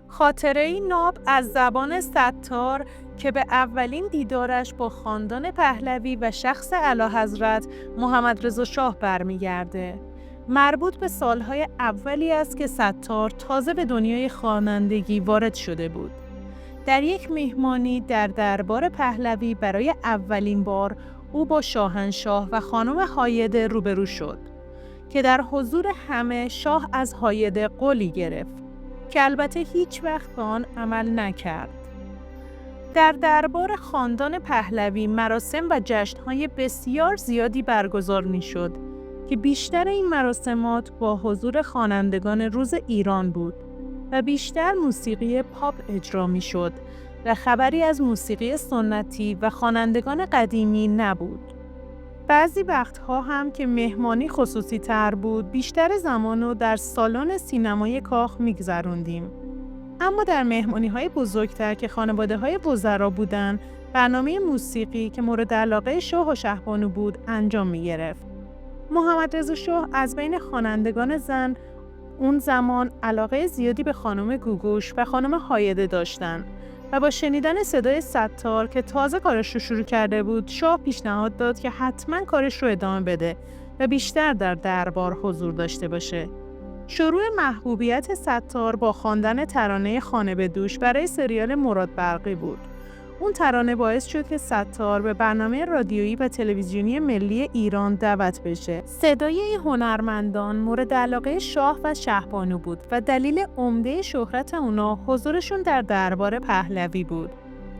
خاطره‌ای ناب از زبان ستار که به اولین دیدارش با خاندان پهلوی و شخص اعلیحضرت محمد رضا شاه برمیگرده. مربوط به سالهای اولی است که ستار تازه به دنیای خوانندگی وارد شده بود. در یک مهمانی در دربار پهلوی برای اولین بار او با شاهنشاه و خانم هایده روبرو شد که در حضور همه شاه از هایده قولی گرفت که البته هیچ وقت به آن عمل نکرد. در دربار خاندان پهلوی مراسم و جشن‌های بسیار زیادی برگزار می‌شد که بیشتر این مراسمات با حضور خوانندگان روز ایران بود و بیشتر موسیقی پاپ اجرا می‌شد و خبری از موسیقی سنتی و خوانندگان قدیمی نبود. بعضی وقتها هم که مهمانی خصوصی تر بود، بیشتر زمانو در سالن سینمای کاخ میگذروندیم. اما در مهمانی‌های بزرگتر که خانواده‌های وزرا بودن، برنامه موسیقی که مورد علاقه شاه و شهبانو بود انجام می‌گرفت. محمد رضا شاه از بین خوانندگان زن اون زمان علاقه زیادی به خانم گوگوش و خانم هایده داشتن و با شنیدن صدای ستار که تازه کارش رو شروع کرده بود، شاه پیشنهاد داد که حتما کارش رو ادامه بده و بیشتر در دربار حضور داشته باشه. شروع محبوبیت ستار با خواندن ترانه خانه به دوش برای سریال مراد برقی بود. اون ترانه باعث شد که ستار به برنامه رادیویی و تلویزیونی ملی ایران دعوت بشه. صدای این هنرمندان مورد علاقه شاه و شهبانو بود و دلیل عمده شهرت اونا حضورشون در دربار پهلوی بود.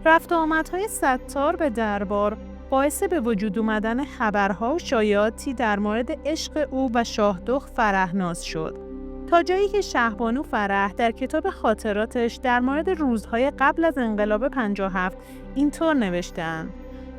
رفت و آمدهای ستار به دربار باعث به وجود اومدن خبرها و شایعاتی در مورد عشق او و شاهدخت فرهناز شد. تا جایی که شهبانو فرح در کتاب خاطراتش در مورد روزهای قبل از انقلاب 57 اینطور نوشته‌اند: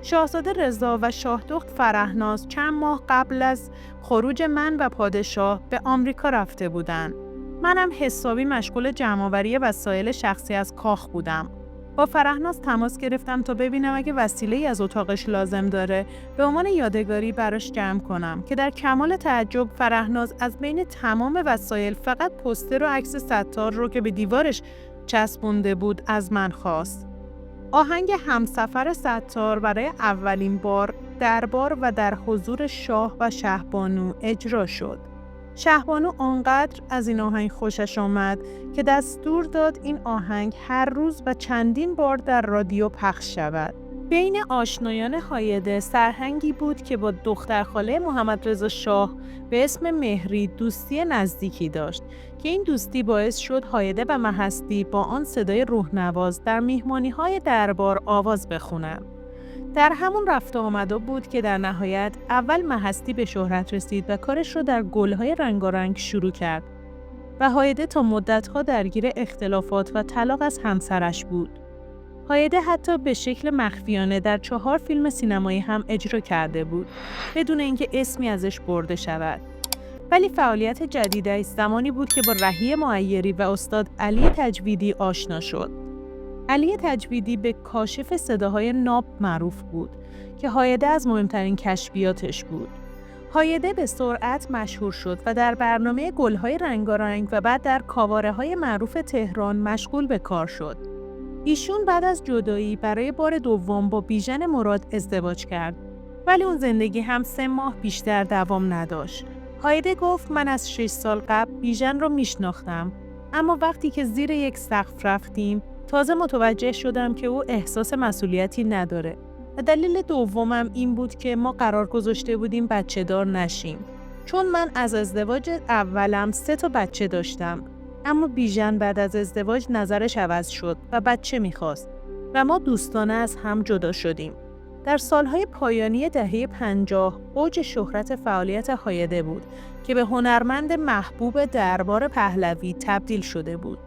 شاهزاده رضا و شاهدخت فرهناز چند ماه قبل از خروج من و پادشاه به آمریکا رفته بودند. منم حسابی مشغول جمع‌آوری وسایل شخصی از کاخ بودم. با فرهناز تماس گرفتم تا ببینم اگه وسیله‌ای از اتاقش لازم داره به عنوان یادگاری براش جمع کنم که در کمال تعجب فرهناز از بین تمام وسایل فقط پوستر و عکس ستار رو که به دیوارش چسبونده بود از من خواست. آهنگ همسفر ستار برای اولین بار دربار و در حضور شاه و شهبانو اجرا شد. شهبانو آنقدر از این آهنگ خوشش آمد که دستور داد این آهنگ هر روز و چندین بار در رادیو پخش شود. بین آشنایان هایده سرهنگی بود که با دختر خاله محمد رضا شاه به اسم مهری دوستی نزدیکی داشت که این دوستی باعث شد هایده و مهستی با آن صدای روح‌نواز در میهمانی‌های دربار آواز بخونند. در همون رفت و آمد بود که در نهایت اول مهستی به شهرت رسید و کارش رو در گل‌های رنگارنگ شروع کرد و هایده تا مدت‌ها درگیر اختلافات و طلاق از همسرش بود. هایده حتی به شکل مخفیانه در 4 فیلم سینمایی هم اجرا کرده بود بدون اینکه اسمی ازش برده شود. ولی فعالیت جدیدش زمانی بود که با رهی معیری و استاد علی تجویدی آشنا شد. علی تجویدی به کاشف صداهای ناب معروف بود که هایده از مهمترین کشفیاتش بود. هایده به سرعت مشهور شد و در برنامه گل‌های رنگارنگ و بعد در کاواره‌های معروف تهران مشغول به کار شد. ایشون بعد از جدایی برای بار دوم با بیژن مراد ازدواج کرد، ولی اون زندگی هم 3 ماه بیشتر دوام نداشت. هایده گفت من از 6 سال قبل بیژن رو میشناختم، اما وقتی که زیر یک سقف رفتیم تازه متوجه شدم که او احساس مسئولیتی نداره. و دلیل دومم این بود که ما قرار گذاشته بودیم بچه دار نشیم. چون من از ازدواج اولم 3 تا بچه داشتم، اما بیژن بعد از ازدواج نظرش عوض شد و بچه میخواست و ما دوستانه از هم جدا شدیم. در سالهای پایانی دهه 50 اوج شهرت فعالیت هایده بود که به هنرمند محبوب دربار پهلوی تبدیل شده بود.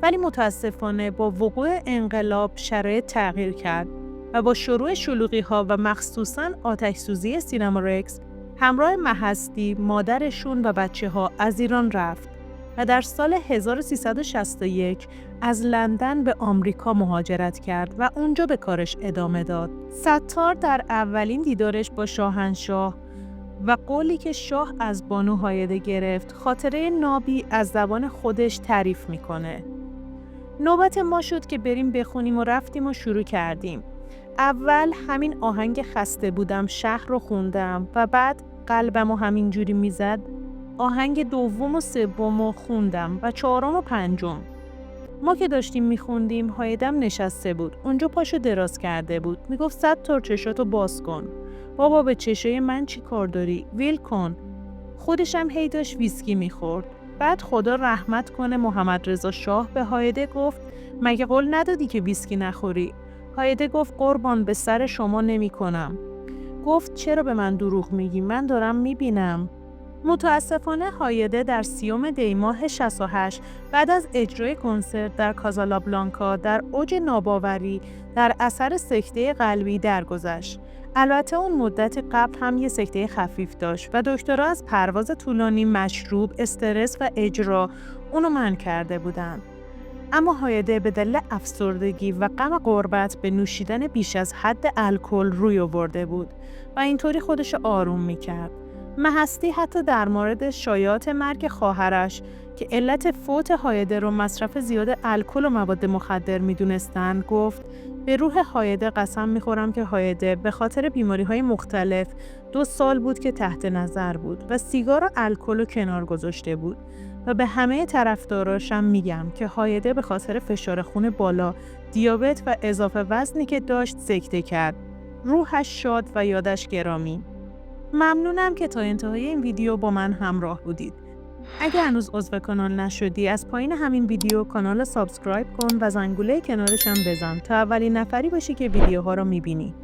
ولی متاسفانه با وقوع انقلاب شرایط تغییر کرد و با شروع شلوغی‌ها و مخصوصاً آتش‌سوزی سینما رکس همراه مهستی مادرشون و بچه‌ها از ایران رفت و در سال 1361 از لندن به آمریکا مهاجرت کرد و اونجا به کارش ادامه داد. ستار در اولین دیدارش با شاهنشاه و قولی که شاه از بانو هایده گرفت خاطره نابی از زبان خودش تعریف میکنه. نوبت ما شد که بریم بخونیم و رفتیم و شروع کردیم. اول همین آهنگ خسته بودم شهر رو خوندم و بعد قلبم و همینجوری میزد. آهنگ دوم و سوم رو خوندم و چهارم و پنجم. ما که داشتیم میخوندیم هایدم نشسته بود. اونجا پاشو دراز کرده بود. میگفت ستار چشاتو باز کن. بابا به چشای من چی کار داری؟ ویل کن. خودشم هی داشت ویسکی میخورد. بعد خدا رحمت کنه محمد رضا شاه به هایده گفت مگه قول ندادی که ویسکی نخوری؟ هایده گفت قربان به سر شما نمی کنم. گفت چرا به من دروغ میگی؟ من دارم میبینم. متاسفانه هایده در 30 دی ماه 68 بعد از اجرای کنسرت در کازابلانکا در اوج ناباوری در اثر سکته قلبی درگذشت. البته اون مدت قبل هم یه سکته خفیف داشت و دکترها از پرواز طولانی، مشروب، استرس و اجرا اونو منع کرده بودن. اما هایده به دلیل افسردگی و غم غربت به نوشیدن بیش از حد الکل روی آورده بود و اینطوری خودش آروم میکرد. محستی حتی در مورد شایعات مرگ خواهرش که علت فوت هایده رو مصرف زیاد الکل و مواد مخدر میدونستن گفت به روح هایده قسم میخورم که هایده به خاطر بیماری‌های مختلف 2 سال بود که تحت نظر بود و سیگار و الکل رو کنار گذاشته بود و به همه طرفداراشم میگم که هایده به خاطر فشار خون بالا، دیابت و اضافه وزنی که داشت سکته کرد. روحش شاد و یادش گرامی. ممنونم که تا انتهای این ویدیو با من همراه بودید. اگه هنوز عضو کانال نشدی از پایین همین ویدیو کانال سابسکرایب کن و زنگوله کنارش هم بزن تا اولین نفری باشی که ویدیوها رو میبینی.